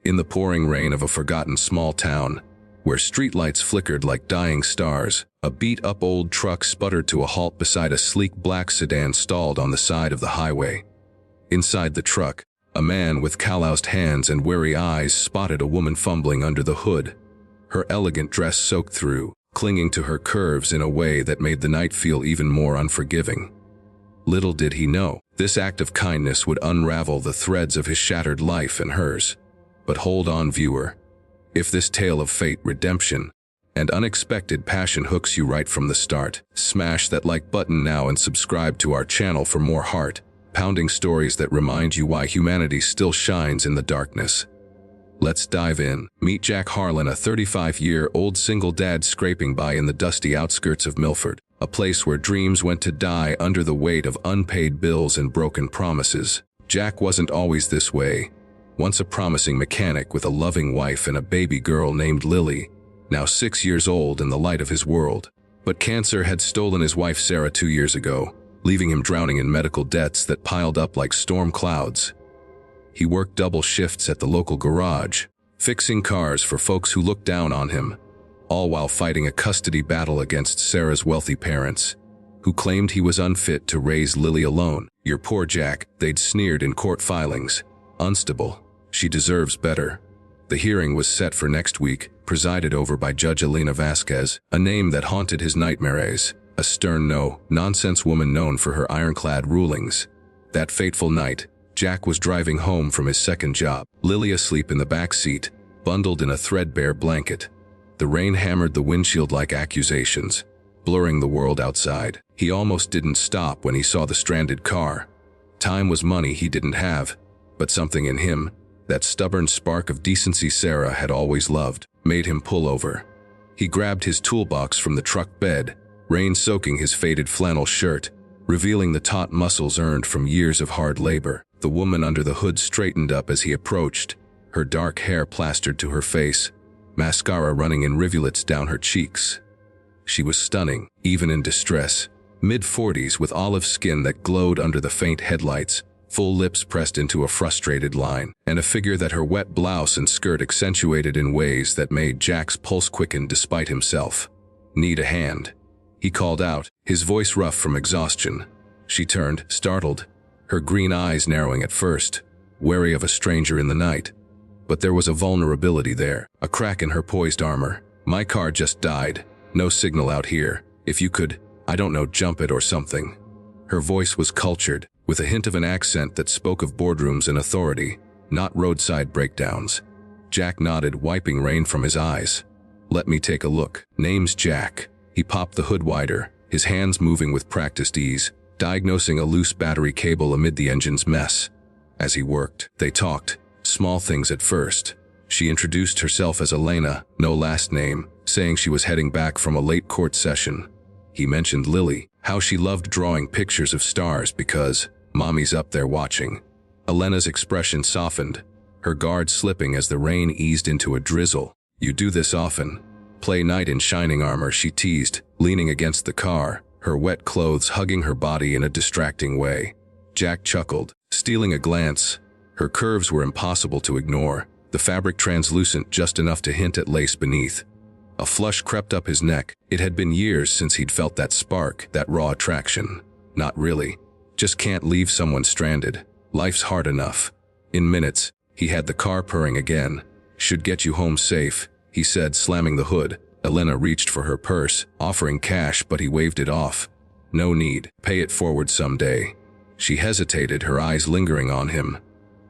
in the pouring rain of a forgotten small town, where streetlights flickered like dying stars, a beat-up old truck sputtered to a halt beside a sleek black sedan stalled on the side of the highway. Inside the truck, a man with calloused hands and weary eyes spotted a woman fumbling under the hood, her elegant dress soaked through, clinging to her curves in a way that made the night feel even more unforgiving. Little did he know, this act of kindness would unravel the threads of his shattered life and hers. But hold on, viewer. If this tale of fate, redemption, and unexpected passion hooks you right from the start, smash that like button now and subscribe to our channel for more heart-pounding stories that remind you why humanity still shines in the darkness. Let's dive in. Meet Jack Harlan, a 35-year-old single dad scraping by in the dusty outskirts of Milford, a place where dreams went to die under the weight of unpaid bills and broken promises. Jack wasn't always this way. Once a promising mechanic with a loving wife and a baby girl named Lily, now 6 years old and the light of his world. But cancer had stolen his wife Sarah 2 years ago, leaving him drowning in medical debts that piled up like storm clouds. He worked double shifts at the local garage, fixing cars for folks who looked down on him, all while fighting a custody battle against Sarah's wealthy parents, who claimed he was unfit to raise Lily alone. "Your poor Jack," they'd sneered in court filings. "Unstable. She deserves better." The hearing was set for next week, presided over by Judge Elena Vasquez, a name that haunted his nightmares, a stern no-nonsense woman known for her ironclad rulings. That fateful night, Jack was driving home from his second job, Lily asleep in the back seat, bundled in a threadbare blanket. The rain hammered the windshield like accusations, blurring the world outside. He almost didn't stop when he saw the stranded car. Time was money he didn't have, but something in him, that stubborn spark of decency Sarah had always loved, made him pull over. He grabbed his toolbox from the truck bed, rain soaking his faded flannel shirt, revealing the taut muscles earned from years of hard labor. The woman under the hood straightened up as he approached, her dark hair plastered to her face, mascara running in rivulets down her cheeks. She was stunning, even in distress, mid-40s with olive skin that glowed under the faint headlights, full lips pressed into a frustrated line, and a figure that her wet blouse and skirt accentuated in ways that made Jack's pulse quicken despite himself. "Need a hand?" he called out, his voice rough from exhaustion. She turned, startled, her green eyes narrowing at first, wary of a stranger in the night. But there was a vulnerability there, a crack in her poised armor. "My car just died. No signal out here. If you could, I don't know, jump it or something." Her voice was cultured, with a hint of an accent that spoke of boardrooms and authority, not roadside breakdowns. Jack nodded, wiping rain from his eyes. "Let me take a look." "Name's Jack." He popped the hood wider, his hands moving with practiced ease, diagnosing a loose battery cable amid the engine's mess. As he worked, they talked, small things at first. She introduced herself as Elena, no last name, saying she was heading back from a late court session. He mentioned Lily, how she loved drawing pictures of stars because Mommy's up there watching. Elena's expression softened, her guard slipping as the rain eased into a drizzle. "You do this often?" "Play knight in shining armor," she teased, leaning against the car, her wet clothes hugging her body in a distracting way. Jack chuckled, stealing a glance. Her curves were impossible to ignore, the fabric translucent just enough to hint at lace beneath. A flush crept up his neck. It had been years since he'd felt that spark, that raw attraction. Not really. Just can't leave someone stranded. Life's hard enough. In minutes, he had the car purring again. "Should get you home safe," he said, slamming the hood. Elena reached for her purse, offering cash, but he waved it off. "No need. Pay it forward someday." She hesitated, her eyes lingering on him.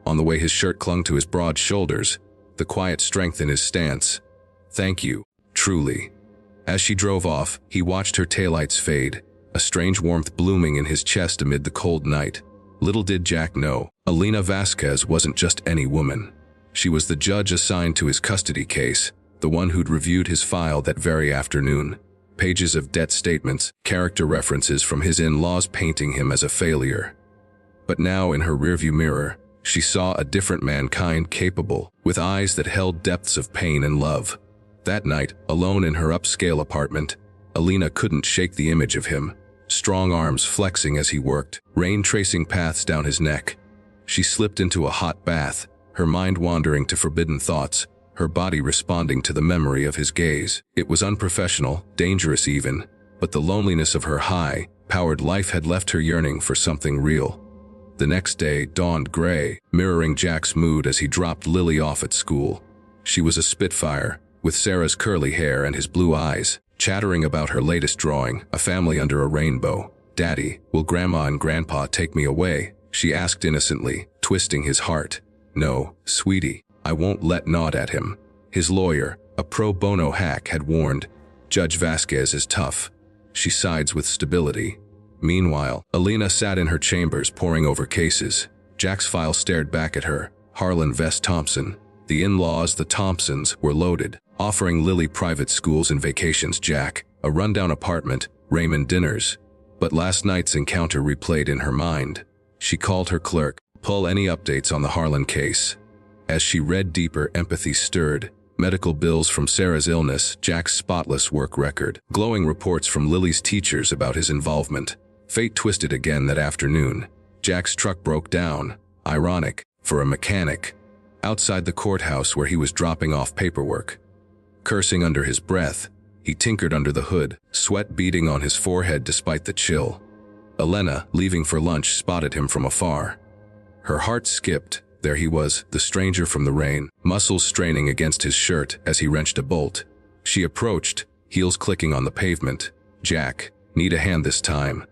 On the way his shirt clung to his broad shoulders, the quiet strength in his stance. "Thank you, truly." As she drove off, he watched her taillights fade, a strange warmth blooming in his chest amid the cold night. Little did Jack know, Elena Vasquez wasn't just any woman. She was the judge assigned to his custody case, the one who'd reviewed his file that very afternoon. Pages of debt statements, character references from his in-laws painting him as a failure. But now in her rearview mirror, she saw a different mankind, capable, with eyes that held depths of pain and love. That night, alone in her upscale apartment, Elena couldn't shake the image of him, strong arms flexing as he worked, rain tracing paths down his neck. She slipped into a hot bath, her mind wandering to forbidden thoughts, her body responding to the memory of his gaze. It was unprofessional, dangerous even, but the loneliness of her high-powered life had left her yearning for something real. The next day dawned gray, mirroring Jack's mood as he dropped Lily off at school. She was a spitfire, with Sarah's curly hair and his blue eyes, chattering about her latest drawing, a family under a rainbow. "Daddy, will Grandma and Grandpa take me away?" she asked innocently, twisting his heart. "No, sweetie, I won't." Let nod at him. His lawyer, a pro bono hack, had warned, "Judge Vasquez is tough. She sides with stability." Meanwhile, Elena sat in her chambers poring over cases. Jack's file stared back at her. Harlan Vest Thompson. The in-laws, the Thompsons, were loaded, offering Lily private schools and vacations. Jack, a rundown apartment, Raymond dinners. But last night's encounter replayed in her mind. She called her clerk, "Pull any updates on the Harlan case." As she read deeper, empathy stirred. Medical bills from Sarah's illness, Jack's spotless work record, glowing reports from Lily's teachers about his involvement. Fate twisted again that afternoon. Jack's truck broke down. Ironic, for a mechanic. Outside the courthouse where he was dropping off paperwork. Cursing under his breath, he tinkered under the hood, sweat beading on his forehead despite the chill. Elena, leaving for lunch, spotted him from afar. Her heart skipped. There he was, the stranger from the rain, muscles straining against his shirt as he wrenched a bolt. She approached, heels clicking on the pavement. "Jack, need a hand this time."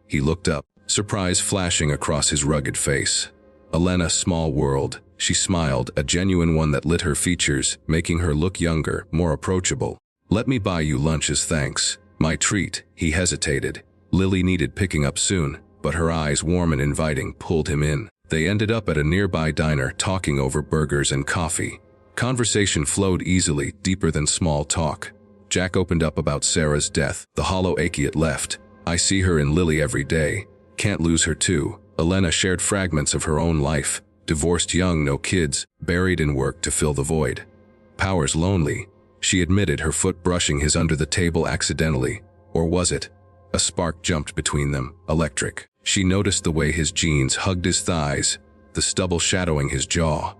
He looked up, surprise flashing across his rugged face. Elena, small world. She smiled, a genuine one that lit her features, making her look younger, more approachable. "Let me buy you lunch as thanks." "My treat." He hesitated. Lily needed picking up soon, but her eyes, warm and inviting, pulled him in. They ended up at a nearby diner, talking over burgers and coffee. Conversation flowed easily, deeper than small talk. Jack opened up about Sarah's death, the hollow ache it left. "I see her in Lily every day. Can't lose her too." Elena shared fragments of her own life. Divorced young, no kids, buried in work to fill the void. "Power's lonely," she admitted, her foot brushing his under the table accidentally. Or was it? A spark jumped between them, electric. She noticed the way his jeans hugged his thighs, the stubble shadowing his jaw.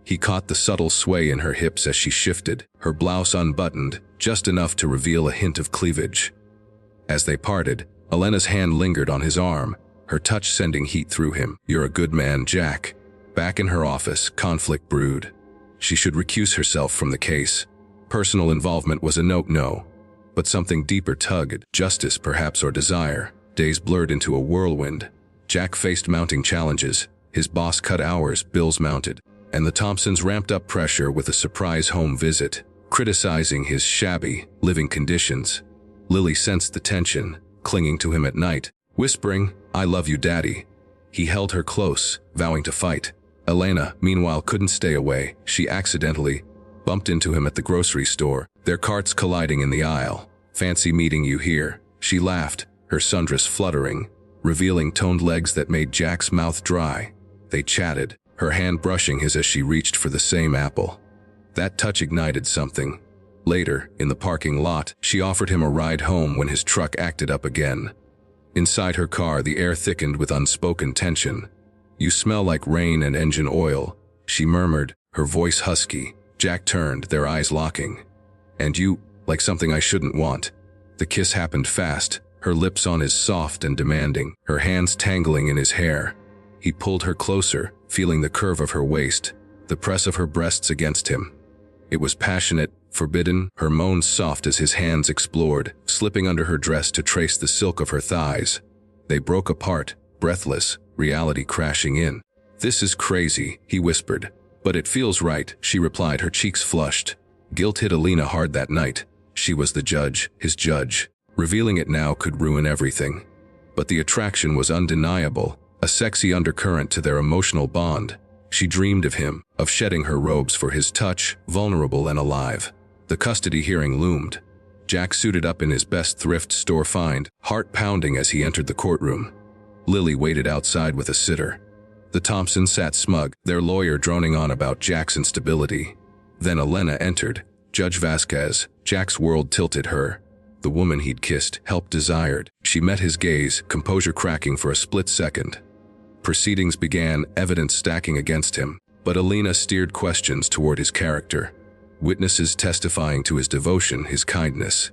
He caught the subtle sway in her hips as she shifted, her blouse unbuttoned, just enough to reveal a hint of cleavage. As they parted, Elena's hand lingered on his arm, her touch sending heat through him. "You're a good man, Jack." Back in her office, conflict brewed. She should recuse herself from the case. Personal involvement was a no. But something deeper tugged, justice perhaps, or desire. Days blurred into a whirlwind. Jack faced mounting challenges. His boss cut hours, bills mounted, and the Thompsons ramped up pressure with a surprise home visit, criticizing his shabby living conditions. Lily sensed the tension, clinging to him at night, whispering, "I love you, Daddy." He held her close, vowing to fight. Elena, meanwhile, couldn't stay away. She accidentally bumped into him at the grocery store, their carts colliding in the aisle. "Fancy meeting you here." She laughed, her sundress fluttering, revealing toned legs that made Jack's mouth dry. They chatted, her hand brushing his as she reached for the same apple. That touch ignited something. Later, in the parking lot, she offered him a ride home when his truck acted up again. Inside her car, the air thickened with unspoken tension. "You smell like rain and engine oil," she murmured, her voice husky. Jack turned, their eyes locking. "And you, like something I shouldn't want." The kiss happened fast, her lips on his, soft and demanding, her hands tangling in his hair. He pulled her closer, feeling the curve of her waist, the press of her breasts against him. It was passionate, forbidden, her moans soft as his hands explored, slipping under her dress to trace the silk of her thighs. They broke apart, breathless, reality crashing in. "This is crazy," he whispered. "But it feels right," she replied, her cheeks flushed. Guilt hit Elena hard that night. She was the judge, his judge. Revealing it now could ruin everything. But the attraction was undeniable, a sexy undercurrent to their emotional bond. She dreamed of him, of shedding her robes for his touch, vulnerable and alive. The custody hearing loomed. Jack suited up in his best thrift store find, heart pounding as he entered the courtroom. Lily waited outside with a sitter. The Thompsons sat smug, their lawyer droning on about Jack's instability. Then Elena entered, Judge Vasquez. Jack's world tilted her. The woman he'd kissed, help desired. She met his gaze, composure cracking for a split second. Proceedings began, evidence stacking against him. But Elena steered questions toward his character, witnesses testifying to his devotion, his kindness.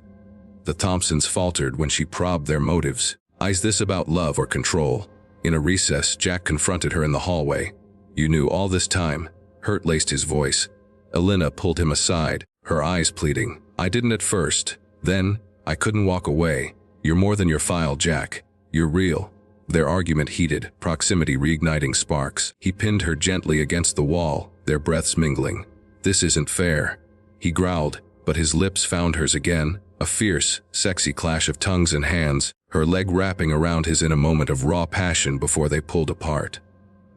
The Thompsons faltered when she probed their motives. Is this about love or control? In a recess, Jack confronted her in the hallway. You knew all this time? Hurt laced his voice. Elena pulled him aside, her eyes pleading. I didn't at first. Then, I couldn't walk away. You're more than your file, Jack. You're real. Their argument heated, proximity reigniting sparks. He pinned her gently against the wall, their breaths mingling. This isn't fair. He growled, but his lips found hers again, a fierce, sexy clash of tongues and hands, her leg wrapping around his in a moment of raw passion before they pulled apart.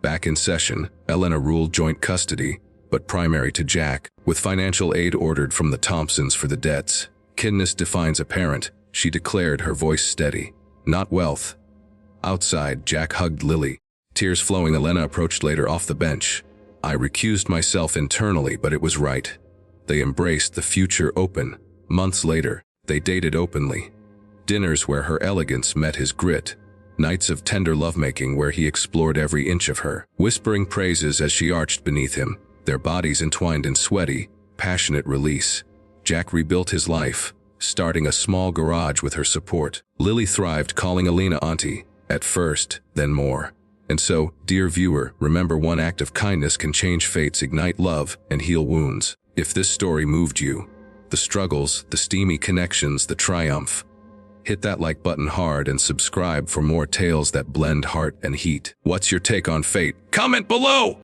Back in session, Elena ruled joint custody, but primary to Jack, with financial aid ordered from the Thompsons for the debts. Kinness defines a parent, she declared, her voice steady. Not wealth. Outside, Jack hugged Lily. Tears flowing, Elena approached later off the bench. I recused myself internally, but it was right. They embraced, the future open. Months later, they dated openly. Dinners where her elegance met his grit. Nights of tender lovemaking where he explored every inch of her, whispering praises as she arched beneath him, their bodies entwined in sweaty, passionate release. Jack rebuilt his life, starting a small garage with her support. Lily thrived, calling Elena auntie, at first, then more. And so, dear viewer, remember, one act of kindness can change fates, ignite love, and heal wounds. If this story moved you, the struggles, the steamy connections, the triumph, hit that like button hard and subscribe for more tales that blend heart and heat. What's your take on fate? Comment below!